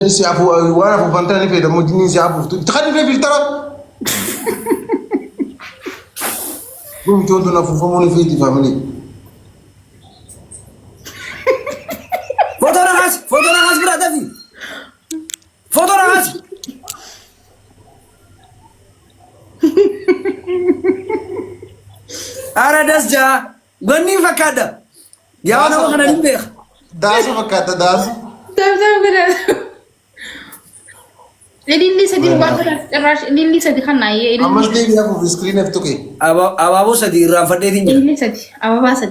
نسي عفو وانا في فانتاني في دمو جنسي عفو تخلي في الترى قوم تودنا في فموني في فاميلي فوتونا غاز برا دافي فوتونا غاز أردس جا غني فكادا يا أنا وخنا نبيخ داس فكاتا داس تمام كده اللي سدي واحد الراش اللي سدي خلنا أمش دي بيها في سكرين افتوكي أبابو سدي رام فديتين اللي سدي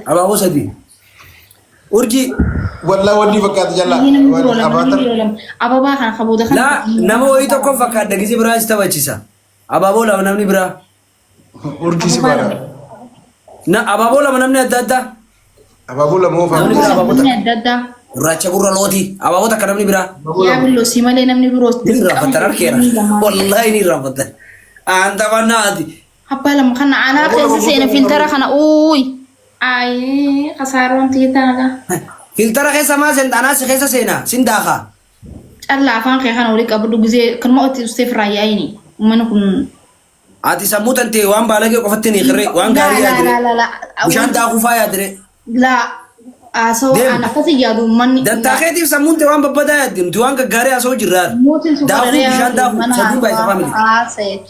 أبابو سدي أرجي والله ودي فكاتا جلا أبابا خان خبوده خان لا نمو إيتو كم فكادا كيسي برا استوى أبابو لا منامني برا أرجي سبارة نا أبابو لا منامني أدادا أبابو لا مو فاهم Racha gurra loti, ababu tak namni bira. Ya bello si male namni biro. Ini rafatar arkera. Wallahi ini rafatar. Anta mana adi? Apa lam khana ana khasi sena filtera khana uy. Ay khasaron tita ga. Filtera khasa ma sen ana se khasa sena sindaha. Allah afan khana ulik abu dugize kan ma oti sifra yaini. Manakun Ati samut ante wan balage ko fatini khre wan gari ya dire. La. Bishan ta khufa ya dire. La. Aso anak kasi jadu man. Dan taketi samunte wan babada ya dim tuan ka gari aso jirar. Da ku bishan da ku sadi bai sa family.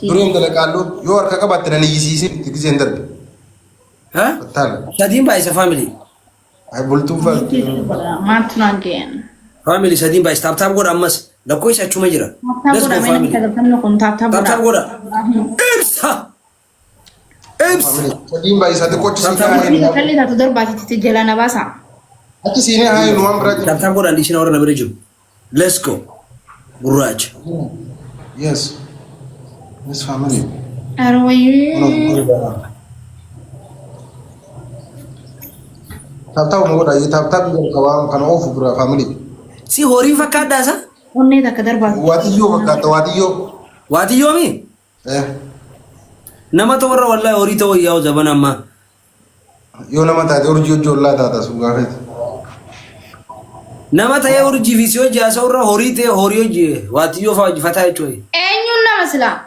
بريم ده قالوا يور كعبات تاني يجيسي تيجي عندك Ha? تعال Sadi bai sa family. هاي بولتو فال Matna again. Family sadi bai tap tap goda mas. Da ko isa chuma jira. Let's go family. Tap tap goda. Imsa. فاميلي باي ساتي كوتش سينا خلي ذات ضربة تتجلى نباسا أنت سينا هاي نوام براج Tap tap goda ndishina ora na berejum. Let's go. Buraj. يس يس فاميلي أروي تاب تاب مودا يتاب تاب كوام كان أوف برا فاميلي Si hori fakada sa? وني ذاك ضربة واتيو بكات واتيو Wati yomi? إيه Nama to warra wallahi hori to yaw zaman amma. يو نما تادي أرجو جو الله تاتا سوغا Nama ta ya urji visio jasa warra hori te horiyo je. Wati yo fa fata choi. أيون مثلا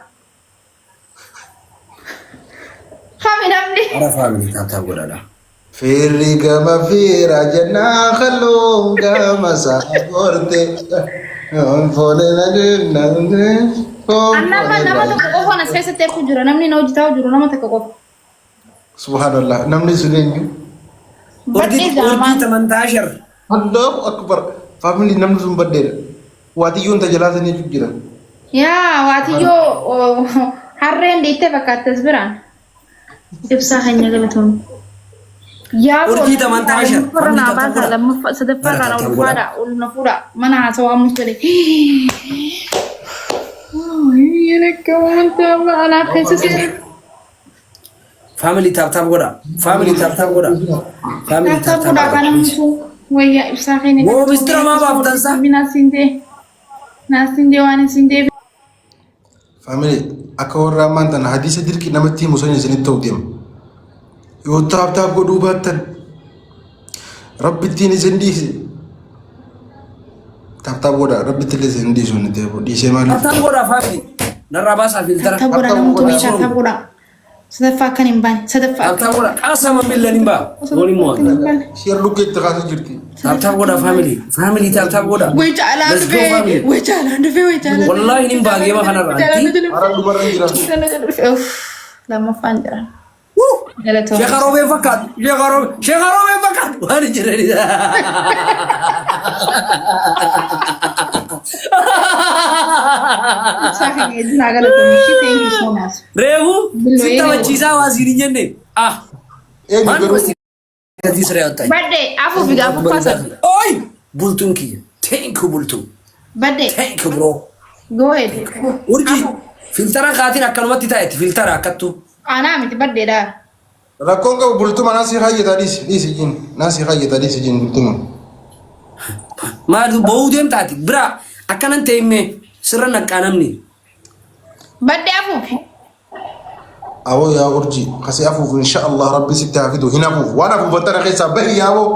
خامي نملي Ara family tap tap goda da. فيري كما فيرا جنا خلو كما ساقورتي فولنا جنا أنا تكوكو أنا سياسة تأخذ جرا نمني نوجي تاو جرا نما تكوكو سبحان الله نمني سنين Urji 18. الله أكبر فاميلي نمني سنبدل واتيو أنت جلاسة نيجي جرا يا واتيو حرين ديته بكات تسبران إبصا خنيا قبتهم يا Urji 18. فرنا بعد لما سدفرنا ونفادا ونفودا mana سوا مستري يا لك وانت انا خسس Family tap tap goda. Family tap tap goda. Family tap tap تبغى goda. كلام شو ويا إبصا خنيا Wo Mr. Ma baftan sa? ناسين دي وانا سين دي فاميلي أكور رامان تنا حديث ديرك نمتي مسوني سنين توديم يو تاب تاب قدو باتن ربي تيني زنديسي تاب تاب قدا ربي تيني زنديسي ونتيبو دي سيماني Tap tap goda family. Naraba sa filter. تبغى نمو تبي تبغى سدفع كان يبان سدفع Tap tap goda. Asa mamilla nimba. Goli mo. شير لوكي تغاسي جرتي Tap tap goda family. Family tap tap goda. ويجعل Let's go family. ويجعل ويجعل Wallahi nimba ge ma khana ranti. أرى دوبارا جرا لما فانجرا Sheikh Arobe fakat. Sheikh Arobe fakat. Wani jirani. Rehu sita wachisa waziri jenne. Ah. إيه Man جرو pasti kati sere otai. Birthday, aku juga aku pasang. Oi, bultum ki. Thank you bultum. Birthday, Thank you bro. go ahead. Urji. Filtera katin akkalumatti taati filtera akkattu. Ana miti birthday dah. rakkoon qabu bultuma naasii hayyataa dhiisi jin naasii hayyataa dhiisi jin bultuma Maal ba'uu deemtaati bira akkanan ta'e sirra naqqaanamni. Birthday afuufi. awoo yaa urji kasii afuufu insha Allah rabbi sitti hafidu hin afuufu waan afuufatana keessaa bahi yaaboo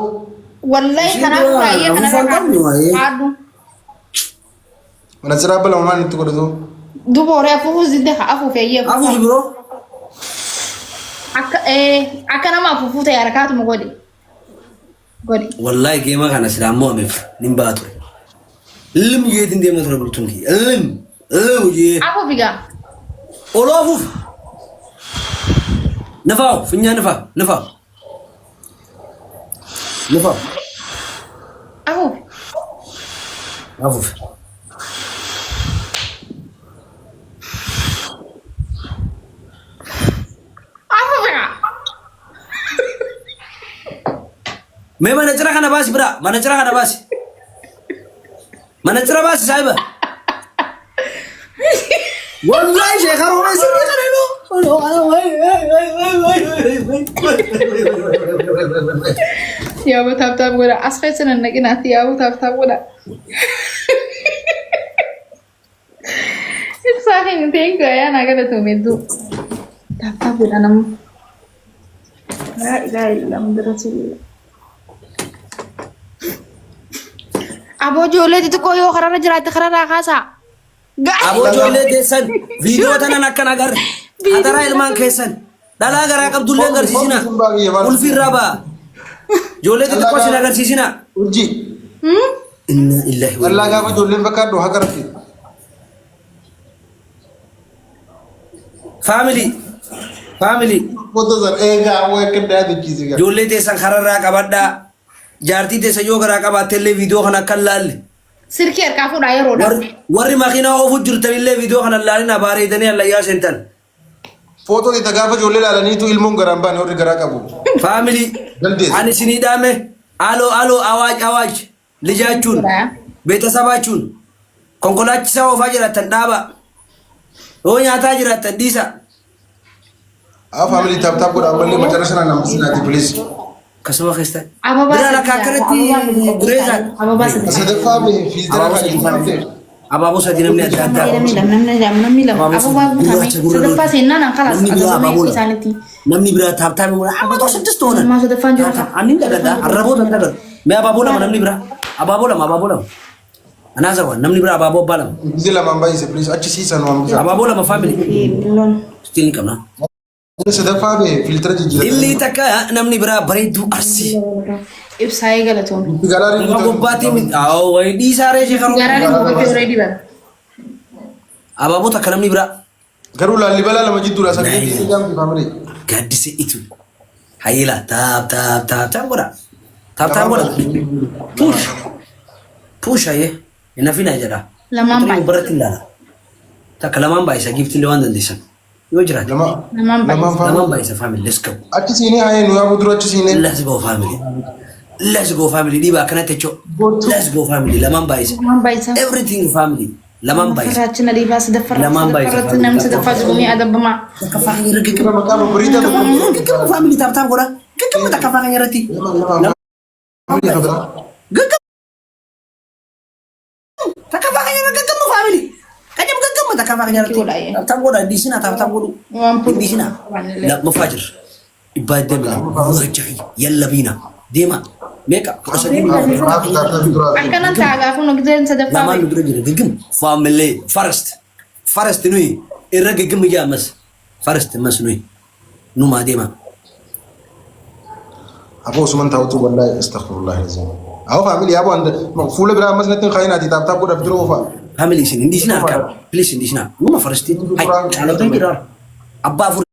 Wallahi kana furaayee kana Afuufan qabnu waa'ee. haadu. مناظر أبلا وما نتقولوا دوبا ورا أفوف زيد أفوف يا أفوف برو أكنا ما أفوف تيا ركعت مقولي قولي والله كيما كان سلام مؤمن نباتو لم يدين دي مثلا بلتونكي لم يجي أفوف يا أولو أفوف نفاو فينيا نفاو أفوف أفوف ما نجرا كنا باس برا ما نجرا كنا باس ما نجرا باس سايبه والله شيخ روما يسمي خلينو يا أبو تاب ولا أسخي سنة نجنات يا أبو تاب ولا صحيح نتيجة يا أنا قاعدة تمدو تاب ولا أنا لا إله إلا الله محمد رسول الله أبو جولة تكويو خرنا جرات خرنا خاصة أبو جولة ديسن فيديو تنا نكنا غر هذا إلمان كيسن لا لا غر عقب دولة غر سيسنا قول في الرابع جولة تكوشنا غر سيسنا urji إن الله Allah gaafa ijoolleen fakkaadhu haa qarafti. family Foto san eegaa waa akka daadhichiise gaa. جولة ديسن خرنا كبدا جارتي ديسن يو غر عقب تلي فيديو خنا كلال سيركي أركافو داير رودا warri makiina oofuu jirtanillee viidiyoo kana laalina bareedanii allayyaa seentan Foto itti gaafa ijoollee ilaalaniitu ilmoon garaan baane warri garaa qabu. faamilii Galdees. ani isinii dhaame aloo awaaj lijaachuun beetasabachuun konkolaachisaa oofaa jiraattan dhaaba yoo nyaataa jiraattan dhiisa Family taap godha ammallee macara sanaan namtinaati please. kasuma keessan Ababa biraan akka akkanatti gureesaan Ababa sedih Sadaffaa bee fiildara kan itti abaaboo sadii namni adda addaa namni lam Ababa butamai sedefah senan angkalas Ababa isaniti namni biraa taaptaame abaaboo saddeet toonan Mas sedefah juga ani dagadda arraboo dagadda mee abaaboo lama namni biraa abaaboo lama anaasawan namni biraa abaaboo abbaa lama Biyyi lamaan baay'ise please achi siisan waan bitaa. abaaboo lama faamilii belum still ni qabna Sadaffaa bee fiildara jijjiirata. illee takka namni biraa bareedduu arsii ibsai galaton Galaarii nama gobbaatii wayi dhiisaaree sheekan garani buat ready bar abaaboo takka namni biraa garuu laallibalaa lama jidduudha sakkeetti jaamti family. gaaddise itu hayila taap godha push haye inafina jedha Lamaan baay'isa. baratti ilaala takka lamaan baay'isa giiftillee waan dandeessan yoo jiraate Lamaan baay'isa. lamaan baay'isa family let's go Achi siinee haayee nu yaabuu dura achi siinee. let's go family dhiibaa akkanatti jechoo let's go family lamaan baay'isa Lamaan baay'isa. everything family lamaan baay'isa Faracina di bas sedefar Lamaan baay'isa. sedefar nam sedefar jumi ada bema takka faaqanii irra Kira maqaa babbareedaa tokko. gaggama family taap godha gaggama takka faaqanii irratti Family kabira. gaggama takka faaqanii irra gaggama family kajam gaggama takka faaqanii irratti Itulah ya. taap godha dhiisina taap godhu Wampun. dhiisina mafajir ibbaa deemna wajjahi yalla biina deema meeqa kudha sadii Akan nanti agak aku nak jadi sedefar. lamaan nu dura jira gaggam family forest nuyi irra gaggam ijaa mas forest mas nuyi numaa deema Aboo Usman taa'utu wallahi astaghfirullah azim. Awoo family aboo anda fuula biraa ammas natti hin kaayinaati taap godha bidira oofaa. family isin indisina harka please indisina numa forest hai caalota jira abbaa afur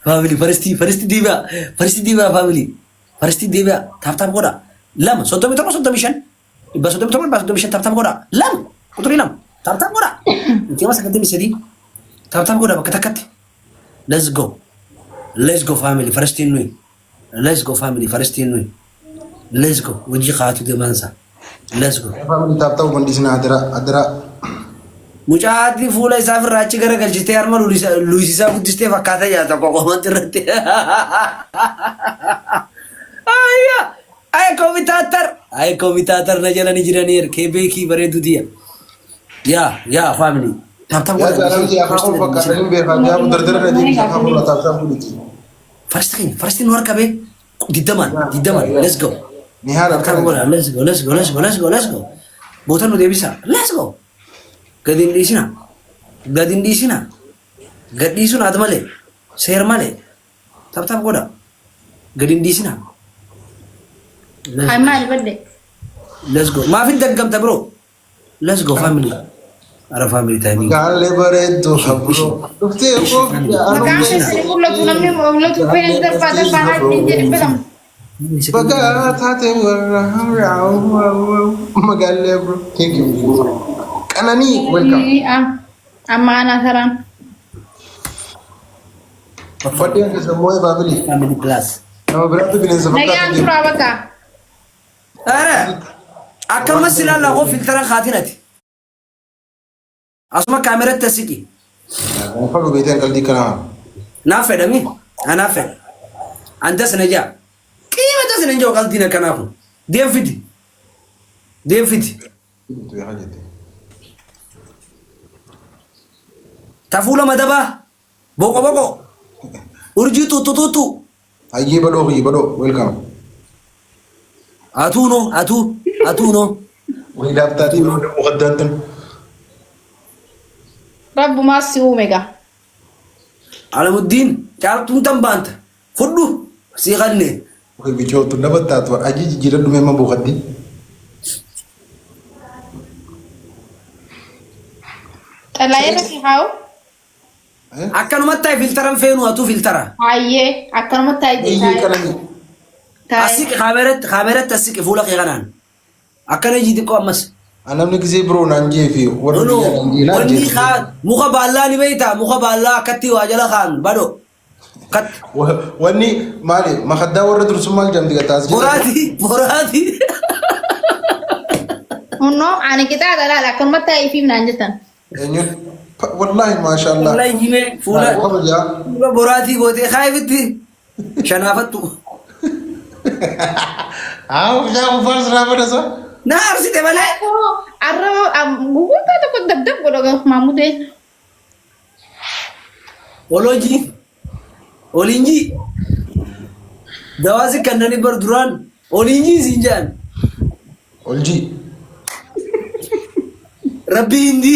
family forest diba family forest diba taap godha lama soddomi torba soddomi shan dhibba soddomi torba dhibba soddomi shan taap godha lama quxurii lama taap godha intima sagantamii sadii taap godha bakka takkatti let's go family forest nui let's go family forest nui let's go wajji qaatu deemansa let's go Family taap ta'uu bandisina adara. mucaati fuula isaa firraachi gara galchitee harma luisisaa guddistee fakkaata nyaata qoqomanti irratti ay komitaatar na jalani jiraniir kee beekii bareedu diya yaa family Taaptaap يا godha. زلمه يا اخو فكرني بها يا ابو دردر ندي تفهم ولا تفهم كلتي Farsti nu harka be. Diddaman. Let's go. نهار Taaptaap الكلام godha. Let's go. Boota nu deebisa. Let's go. Gadi hin dhiisina. Gad dhiisuun haati malee. Seer malee. Taaptaap godha. Gadi hin dhiisina. Ay maal badde. Let's go. Maafin daggamta bro. Let's go family. Ara family timing. قال لي بريد خبرو شفتي ابوك Maqaan keessanii mul'atu namni mul'atu fedhan darbaata bahaa ittiin jedhe filam. بقى تاتي ما قال لي برو ثانك يو كانني ويلكم Amma ana saraan. فدي انت سموي بابلي Family plus. انا برات بين Nagaan زفقات turaa bakka. Ara. Akkama silalla ko filtera khatinati. Asuma kamera tasiki. فلو بيتين قال دي كلام Nafe dami. Ana fe. Anta sanaja. Kima ta sanaja qaltina kanafu. Dem fiti. يا حاجتي Tafula madaba. Boko. Urji tu. اجي بدو ويلكم Atuno. وإذا بتاتي مقدمة Rabbumaa si uume gaa. Alamuddin. Chartun tambanta. Fuddu. Si ganne. وهي بيجوتو نبتات اجي جيرد مما بوخدي Xalaayee irratti haa'u. Akkanumatti ta'i filteran feenu atu filtera. Hayyee akkanumatti taa'ee اي كلامي Asik kamerat asik fuula kee kanaan. Akkana jiiti ko ammas. انا من كزي برو نانجي في Nono. Wanni kaan muka baallaa ni beeyta muka baallaa akkatti waa jala kaan bado. Kat واني مالي ما خدا ورد رسوم الجنب دي تاس boraati. Hunnoo ani qixa dalaala akkanumatti taa'ee fi naan jettan. والله ما شاء الله Wallahi jimee fuula fuula boraati gootee kaayifitti shanaafattu. عاو جاو فارس رابط صح Na arsite malee. Arra gugurdaa tokko dabdab godha maamudee. Olooji. Oliinji. Dawaasi kannani bar duraan oliinji siin jedhan. والجي Rabbi hindi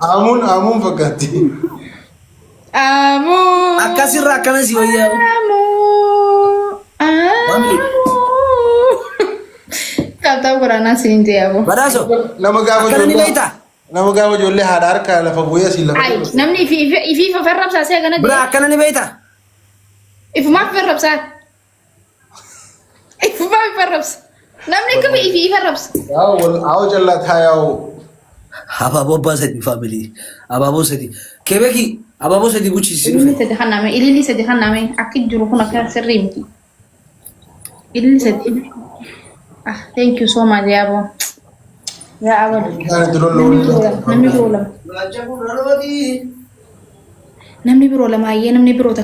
امون فقاتي Amuu. akkasirra akkana si wayyaa. Taaptaap godhanaa siin jeebu. Badaaso. نما غاو Akkana ni beeyta. نما غاو جولي هادار كالا فبويا سيلا Ay namni ifi farrabsaa see gana Bira jee. akkana ni beeyta. Ifumaaf farrabsaa. Ifumaaf farrabsa. Namni kami ifi farrabsa. عاو جلات هايو Abaaboo abbaa sadii faamilii. Abaaboo sadii. Kebeeki abaaboo sadii guchisiisi Ililli dhufe. sadi kanname ililli sadi kanname akki jiru kun akka sirrii miti. Ililli sadi. Ah thank you so much yaabo. Yaa abadu. كانت تقول Namni biroo lama hayyee namni biroo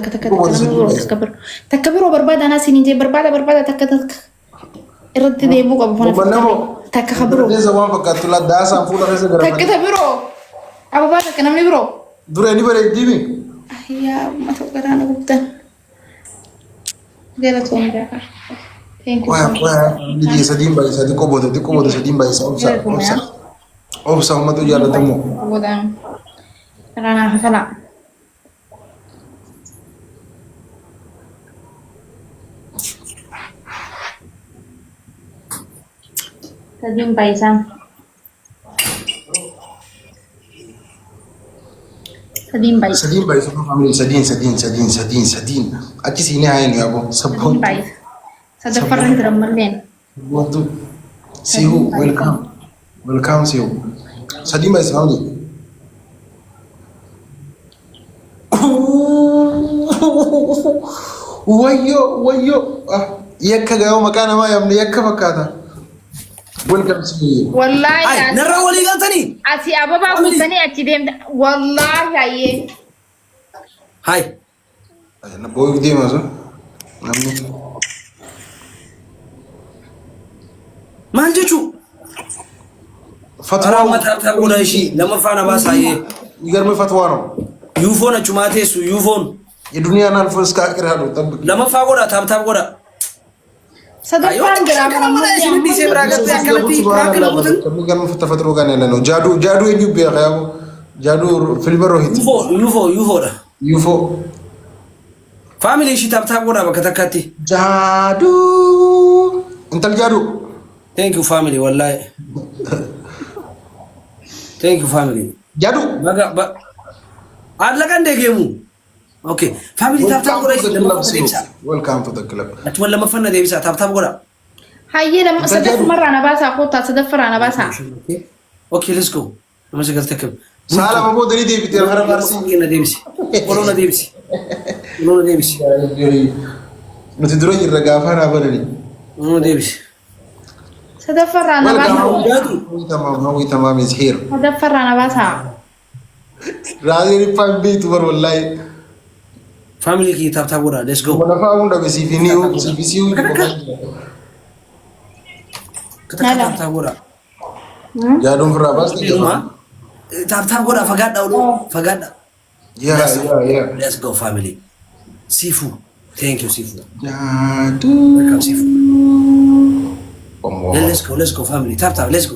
takka biroo barbaada anaa siin jee barbaada takka irratti deebuu qabu takka biroo زمان فقط لا داسا فولا رزق takka biroo ababaa takka namni biroo دراني بري ديبي yaa mata garaana guddan galatoon beekaa thank you so much نجي سدين باي سدي كوبو سدين باي أوبسا ما تجي على تمو godaan garaana hafala Sadiin baay'isaan. Sadiin baay'isa. سدين باي سدين فاميلي سدين أكيد سيني هاي يا أبو Sadiin سبون baay'isa. Sadaffarra hin jiran malleen. وانتو سيو ويلكم سيو سدين باي فاميلي ويو يكا جاو مكان ما يمني يكا مكانا ويلكم سيو Wallaahi Narra walii galtanii. ati ababaa guutanii achi deemta. Wallaahi hayyee. Hai. نبوي دي ما نمني Maal jechuu? ፈትዋ አራማ ታብታብ ጎዳ እሺ ለመፋና ባሳየ ይገርም ፈትዋ ነው። ዩፎን ቹማቴሱ ዩፎን የዱንያን አልፎ እስከ አኺራ ነው። ጠብቅ ለመፋ ጎዳ ታብታብ ጎዳ ሰደፋን ድራማ ከሚገርም ተፈጥሮ ጋር ያለ ነው። ጃዱ የጁብ ያው ጃዱ ፊልበሮ ሂት ዩፎ ፋሚሊ እሺ ታብታብ ጎዳ በከተካቲ ጃዱ እንተል ጃዱ ቴንክ ዩ ፋሚሊ ወላሂ ቴንክ ዩ ፋሚሊ ጃዱ አለቀ እንደ ጌሙ ኦኬ ፋሚሊ ታብታብ ጎዳ ዌልካም ቱ ዘ ክለብ አትወለ ለመፈነ ደብሳ ታብታብ ጎዳ ሀየ ለመሰደፍ መራና ባሳ ኮታ ሰደፍራና ባሳ ኦኬ ሌትስ ጎ ለመሰገል ተከብ ሰላም አቦ ደሪ ዴቪድ ያፈራ ማርሲ ደብሲ ኮሎና ደብሲ nuti dura jirra gaafa na balani ደብሲ ሰደፍራና ባሳ هو تمام is here ሰደፍራና ባሳ راضي ريفان بيت ور والله ፋሚሊ ኪ ታብታብ ጎዳ ሌትስ ጎ ወላ ፋውን ዳ በሲቪኒው ሲቪሲው ታብታብ ጎዳ ጃዱን ፍራ ባስ ታብታብ ጎዳ ፈጋዳው ነው ፈጋዳ ያ ሌትስ ጎ ፋሚሊ ሲፉ ቴንክ ዩ ሲፉ ጃዱ ሲፉ ሌትስ ጎ ፋሚሊ ታብታብ ሌትስ ጎ